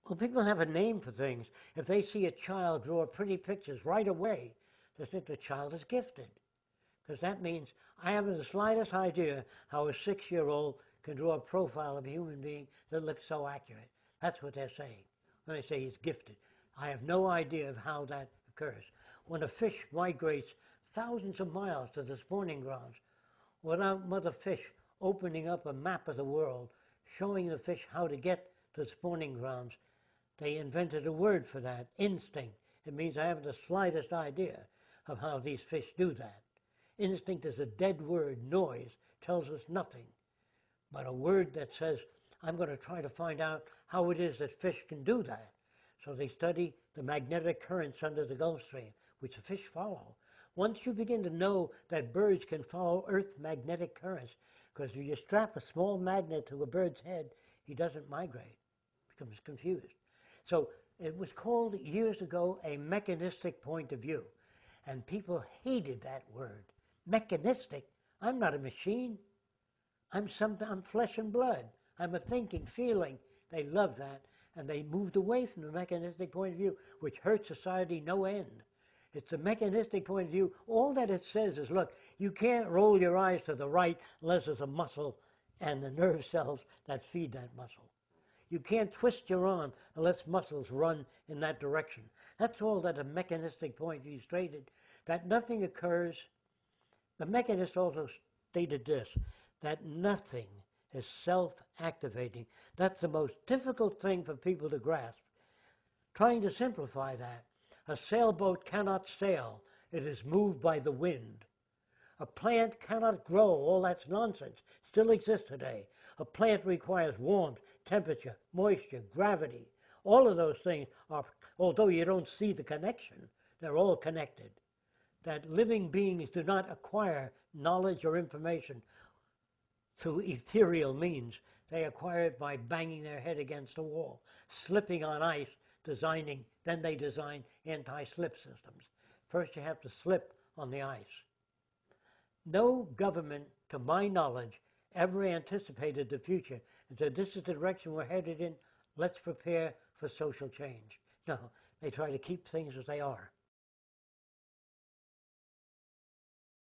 Well, people have a name for things. If they see a child draw pretty pictures right away, they think the child is gifted. Because that means I haven't the slightest idea how a 6-year-old can draw a profile of a human being that looks so accurate. That's what they're saying when they say he's gifted. I have no idea of how that occurs. When a fish migrates thousands of miles to the spawning grounds, without mother fish opening up a map of the world, showing the fish how to get to the spawning grounds, they invented a word for that, instinct. It means I haven't the slightest idea of how these fish do that. Instinct is a dead word. Noise tells us nothing. But a word that says, I'm going to try to find out how it is that fish can do that. So they study the magnetic currents under the Gulf Stream, which the fish follow. Once you begin to know that birds can follow Earth's magnetic currents, because if you strap a small magnet to a bird's head, he doesn't migrate, becomes confused. So it was called years ago a mechanistic point of view. And people hated that word. Mechanistic? I'm not a machine. I'm flesh and blood. I'm a thinking, feeling. They love that. And they moved away from the mechanistic point of view, which hurt society no end. It's the mechanistic point of view. All that it says is, look, you can't roll your eyes to the right unless there's a muscle and the nerve cells that feed that muscle. You can't twist your arm unless muscles run in that direction. That's all that a mechanistic point of view stated, that nothing occurs. The mechanist also stated this, that nothing is self-activating. That's the most difficult thing for people to grasp. Trying to simplify that, a sailboat cannot sail. It is moved by the wind. A plant cannot grow. All that's nonsense. Still exists today. A plant requires warmth, temperature, moisture, gravity. All of those things are, although you don't see the connection, they're all connected. That living beings do not acquire knowledge or information through ethereal means. They acquire it by banging their head against a wall, slipping on ice, then they design anti-slip systems. First you have to slip on the ice. No government, to my knowledge, ever anticipated the future and said, this is the direction we're headed in, let's prepare for social change. No, they try to keep things as they are.